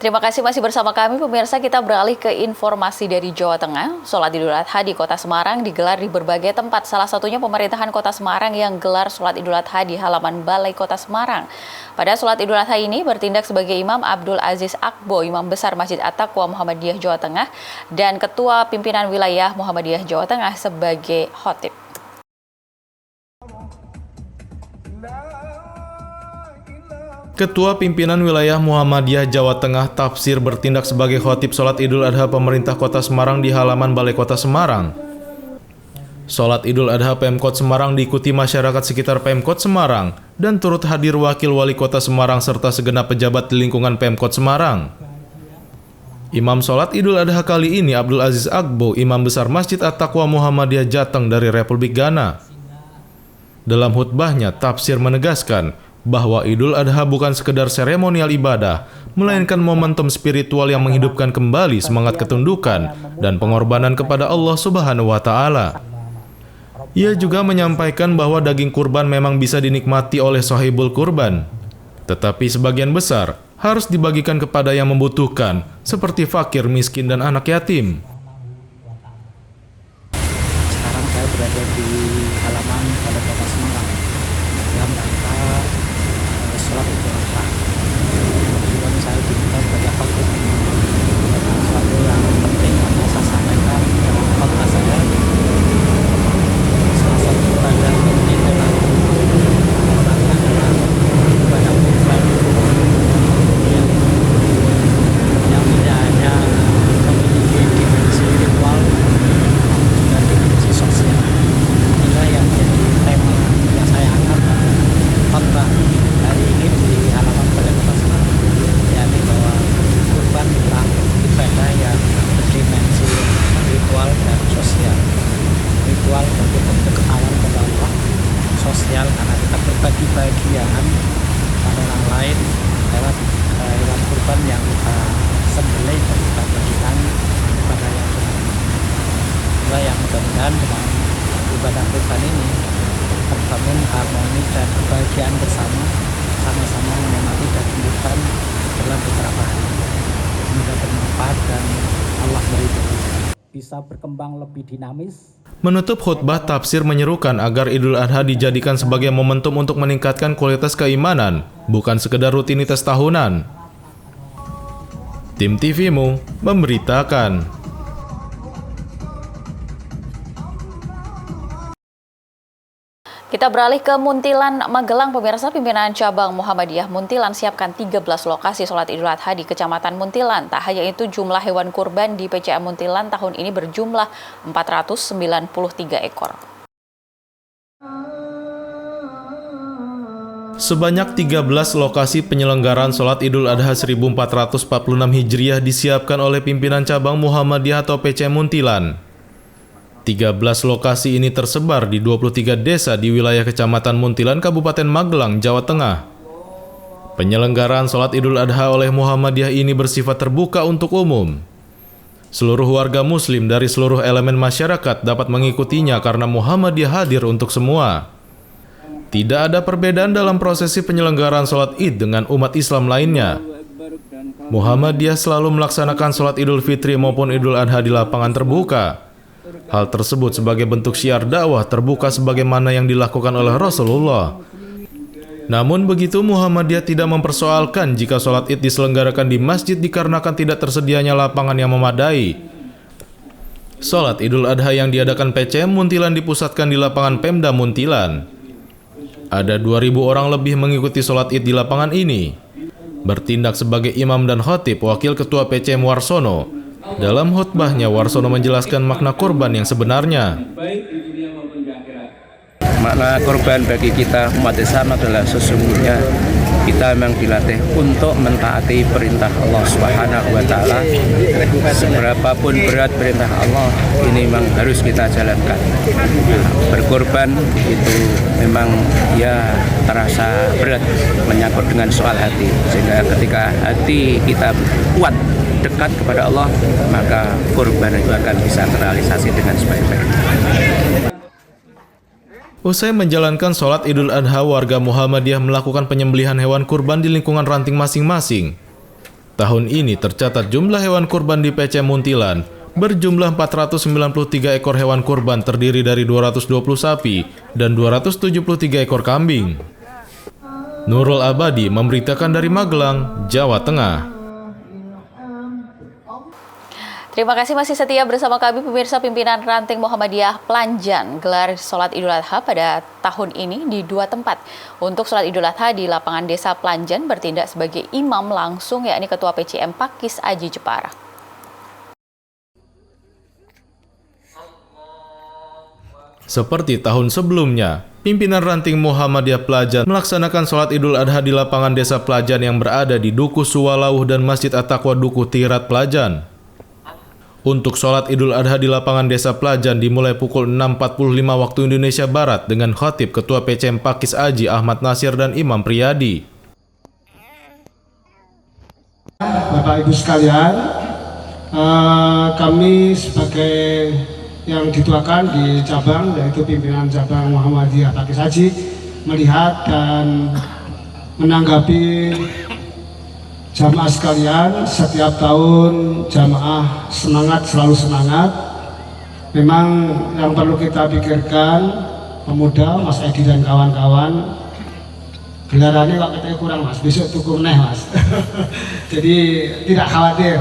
Terima kasih masih bersama kami pemirsa. Kita beralih ke informasi dari Jawa Tengah. Sholat Idul Adha di Kota Semarang digelar di berbagai tempat. Salah satunya pemerintahan Kota Semarang yang gelar sholat Idul Adha di halaman Balai Kota Semarang. Pada sholat Idul Adha ini bertindak sebagai Imam Abdul Aziz Akbo, Imam Besar Masjid At-Taqwa Muhammadiyah Jawa Tengah, dan Ketua Pimpinan Wilayah Muhammadiyah Jawa Tengah sebagai khotib. Ketua Pimpinan Wilayah Muhammadiyah Jawa Tengah Tafsir bertindak sebagai khotib sholat Idul Adha pemerintah Kota Semarang di halaman Balai Kota Semarang. Sholat Idul Adha Pemkot Semarang diikuti masyarakat sekitar Pemkot Semarang dan turut hadir Wakil Wali Kota Semarang serta segenap pejabat di lingkungan Pemkot Semarang. Imam sholat Idul Adha kali ini Abdul Aziz Akbo, Imam Besar Masjid At-Taqwa Muhammadiyah Jateng dari Republik Ghana. Dalam khutbahnya, Tafsir menegaskan bahwa Idul Adha bukan sekedar seremonial ibadah, melainkan momentum spiritual yang menghidupkan kembali semangat ketundukan dan pengorbanan kepada Allah Subhanahu wa Ta'ala. Ia juga menyampaikan bahwa daging kurban memang bisa dinikmati oleh sahibul kurban, tetapi sebagian besar harus dibagikan kepada yang membutuhkan, seperti fakir, miskin, dan anak yatim. Sekarang saya berada di halaman Balai Kota Semarang dalam rangka sholat Idul Adha. Kemudian saya diminta sebagai khotib sesuatu yang penting yang saya sampaikan dalam khotbah saya. Salah satu ibadah penting dalam sholat adalah ibadah kurban yang tidak hanya memiliki dimensi ritual, juga dimensi sosial. Inilah yang menjadi tema yang saya angkat dalam khotbah hari ini di halaman Balai Kota Semarang, yakni bahwa kurban adalah ibadah yang berdimensi ritual dan sosial. Ritual bagi pendekatan kepada Allah, sosial karena kita berbagi bahagiaan pada orang lain lewat hewan kurban yang kita sembelih dan kita bagikan kepada yang lain. Itulah yang mudah-mudahan dengan ibadah kurban ini terbangun harmoni dan kebahagiaan bersama, sama-sama menikmati daging dalam beberapa hari. Semoga bermanfaat dan Allah meridhoi. Bisa berkembang lebih dinamis. Menutup khutbah, Tafsir menyerukan agar Idul Adha dijadikan sebagai momentum untuk meningkatkan kualitas keimanan, bukan sekedar rutinitas tahunan. Tim TV-mu memberitakan. Kita beralih ke Muntilan, Magelang. Pemirsa, pimpinan cabang Muhammadiyah Muntilan siapkan 13 lokasi sholat Idul Adha di Kecamatan Muntilan. Tak hanya itu, jumlah hewan kurban di PCA Muntilan tahun ini berjumlah 493 ekor. Sebanyak 13 lokasi penyelenggaraan sholat Idul Adha 1446 Hijriah disiapkan oleh pimpinan cabang Muhammadiyah atau PCA Muntilan. 13 lokasi ini tersebar di 23 desa di wilayah Kecamatan Muntilan, Kabupaten Magelang, Jawa Tengah. Penyelenggaraan sholat Idul Adha oleh Muhammadiyah ini bersifat terbuka untuk umum. Seluruh warga muslim dari seluruh elemen masyarakat dapat mengikutinya karena Muhammadiyah hadir untuk semua. Tidak ada perbedaan dalam prosesi penyelenggaraan sholat Id dengan umat Islam lainnya. Muhammadiyah selalu melaksanakan sholat Idul Fitri maupun Idul Adha di lapangan terbuka. Hal tersebut sebagai bentuk syiar dakwah terbuka sebagaimana yang dilakukan oleh Rasulullah. Namun begitu, Muhammadiyah tidak mempersoalkan jika sholat Id diselenggarakan di masjid dikarenakan tidak tersedianya lapangan yang memadai. Sholat Idul Adha yang diadakan PCM Muntilan dipusatkan di lapangan Pemda Muntilan. Ada 2.000 orang lebih mengikuti sholat Id di lapangan ini. Bertindak sebagai imam dan khotib Wakil Ketua PCM Warsono. Dalam khutbahnya, Warsono menjelaskan makna kurban yang sebenarnya. Makna kurban bagi kita umat Islam adalah sesungguhnya kita memang dilatih untuk mentaati perintah Allah Subhanahu wa Ta'ala. Seberapapun berat perintah Allah, ini memang harus kita jalankan. Berkorban itu memang ya terasa berat, menyangkut dengan soal hati. Sehingga ketika hati kita kuat, dekat kepada Allah, maka kurban itu akan bisa terrealisasi dengan sebaik-baiknya. Usai menjalankan sholat Idul Adha, warga Muhammadiyah melakukan penyembelihan hewan kurban di lingkungan ranting masing-masing. Tahun ini tercatat jumlah hewan kurban di PC Muntilan berjumlah 493 ekor hewan kurban terdiri dari 220 sapi dan 273 ekor kambing. Nurul Abadi memberitakan dari Magelang, Jawa Tengah. Terima kasih masih setia bersama kami pemirsa. Pimpinan Ranting Muhammadiyah Planjan gelar sholat Idul Adha pada tahun ini di 2 tempat. Untuk sholat Idul Adha di lapangan desa Planjan bertindak sebagai imam langsung yakni Ketua PCM Pakis Aji Jepara. Seperti tahun sebelumnya, pimpinan Ranting Muhammadiyah Planjan melaksanakan sholat Idul Adha di lapangan desa Planjan yang berada di Duku Suwalauh dan Masjid At-Taqwa Duku Tirat Planjan. Untuk sholat Idul Adha di lapangan desa Planjan dimulai pukul 6.45 waktu Indonesia Barat dengan khatib Ketua PCM Pakis Aji Ahmad Nasir dan Imam Priyadi. Bapak Ibu sekalian, kami sebagai yang dituakan di cabang, yaitu pimpinan cabang Muhammadiyah Pakis Aji, melihat dan menanggapi jamaah sekalian. Setiap tahun jamaah semangat, selalu semangat. Memang yang perlu kita pikirkan, pemuda, Mas Edi dan kawan-kawan, gelarannya kok katanya kurang Mas, besok tuku meneh Mas. Jadi tidak khawatir.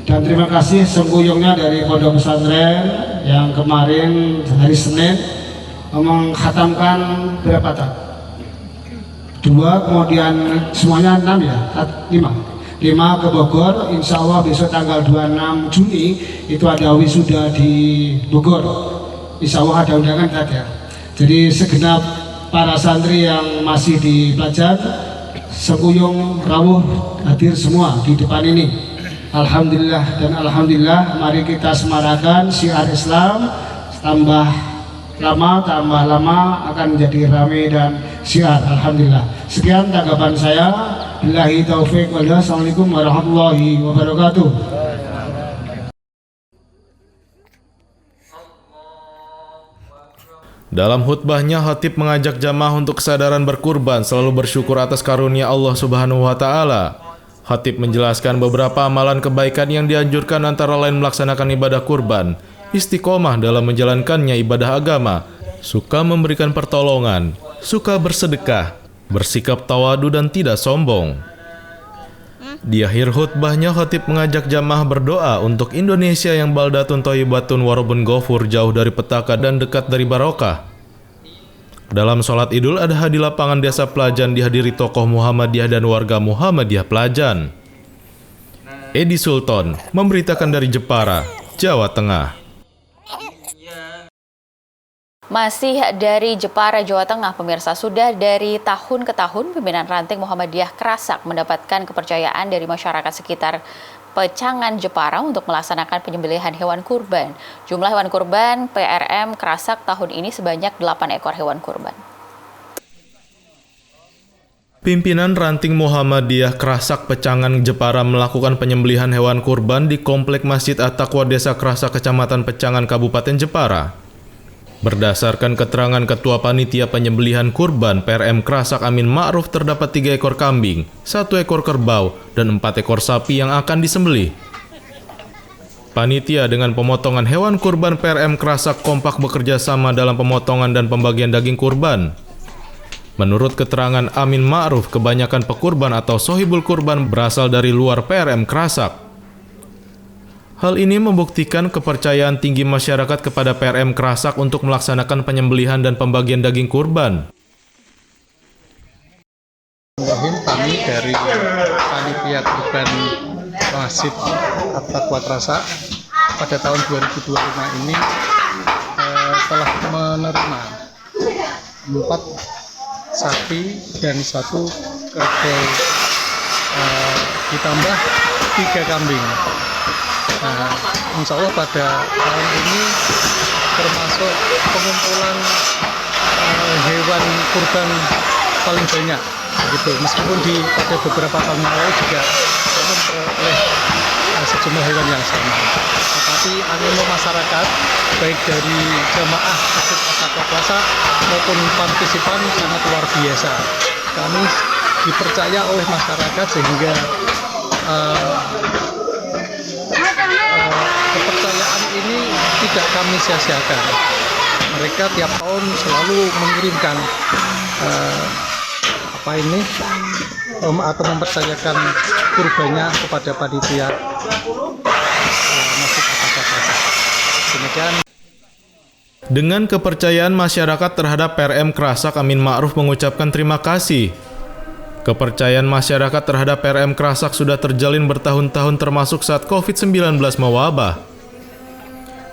Dan terima kasih sengkuyungnya dari Pondok Pesantren yang kemarin hari Senin mengkhatamkan berapa tak? 2, kemudian semuanya 6 ya, 5 ke Bogor. Insya Allah besok tanggal 26 Juni itu ada wisuda di Bogor. Insya Allah ada undangan ya. Jadi segenap para santri yang masih di Planjan, sekuyung rawuh hadir semua di depan ini. Alhamdulillah dan alhamdulillah, mari kita semarakan syiar Islam, tambah lama akan menjadi ramai dan syiar. Alhamdulillah. Sekian tanggapan saya. Billahi taufik wal hidayah. Assalamualaikum warahmatullahi wabarakatuh. Dalam khutbahnya, khatib mengajak jamaah untuk kesadaran berkurban, selalu bersyukur atas karunia Allah Subhanahu wa Ta'ala. Khatib menjelaskan beberapa amalan kebaikan yang dianjurkan, antara lain melaksanakan ibadah kurban, istiqomah dalam menjalankannya ibadah agama, suka memberikan pertolongan, suka bersedekah, bersikap tawadu dan tidak sombong. Di akhir khutbahnya, khatib mengajak jamaah berdoa untuk Indonesia yang baldatun thayyibatun warabun ghafur, jauh dari petaka dan dekat dari barokah. Dalam sholat Idul Adha di lapangan desa Planjan dihadiri tokoh Muhammadiyah dan warga Muhammadiyah Planjan. Edi Sultan memberitakan dari Jepara, Jawa Tengah. Masih dari Jepara, Jawa Tengah, pemirsa, sudah dari tahun ke tahun pimpinan Ranting Muhammadiyah Krasak mendapatkan kepercayaan dari masyarakat sekitar Pecangan Jepara untuk melaksanakan penyembelihan hewan kurban. Jumlah hewan kurban PRM Krasak tahun ini sebanyak 8 ekor hewan kurban. Pimpinan Ranting Muhammadiyah Krasak Pecangan Jepara melakukan penyembelihan hewan kurban di Komplek Masjid At-Taqwa Desa Krasak, Kecamatan Pecangan, Kabupaten Jepara. Berdasarkan keterangan Ketua Panitia Penyembelihan Kurban PRM Krasak Amin Ma'ruf, terdapat 3 ekor kambing, 1 ekor kerbau, dan 4 ekor sapi yang akan disembelih. Panitia dengan pemotongan hewan kurban PRM Krasak kompak bekerja sama dalam pemotongan dan pembagian daging kurban. Menurut keterangan Amin Ma'ruf, kebanyakan pekurban atau sohibul kurban berasal dari luar PRM Krasak. Hal ini membuktikan kepercayaan tinggi masyarakat kepada PRM Krasak untuk melaksanakan penyembelihan dan pembagian daging kurban. Kami dari Panitia Kurban Masjid At-Taqwa Krasak pada tahun 2025 ini telah menerima 4 sapi dan 1 kerbau, ditambah 3 kambing. Nah, insya Allah pada tahun ini termasuk pengumpulan hewan kurban paling banyak, gitu. Meskipun pada beberapa tahun yang lalu juga memperoleh sejumlah hewan yang sama. Tetapi animo masyarakat, baik dari jemaah Masjid At-Taqwa Krasak maupun partisipan, sangat luar biasa. Kami dipercaya oleh masyarakat sehingga kepercayaan ini tidak kami sia-siakan. Mereka tiap tahun selalu mengirimkan atau mempercayakan kurbannya kepada panitia Masjid Al-Fatah. Demikian. Dengan kepercayaan masyarakat terhadap PRM Kerasak, Amin Ma'ruf mengucapkan terima kasih. Kepercayaan masyarakat terhadap PRM Kerasak sudah terjalin bertahun-tahun termasuk saat COVID-19 mewabah.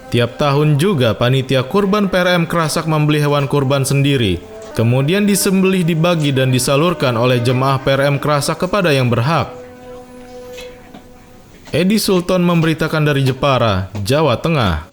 Tiap tahun juga panitia kurban PRM Kerasak membeli hewan kurban sendiri, kemudian disembelih, dibagi dan disalurkan oleh jemaah PRM Kerasak kepada yang berhak. Edi Sultan memberitakan dari Jepara, Jawa Tengah.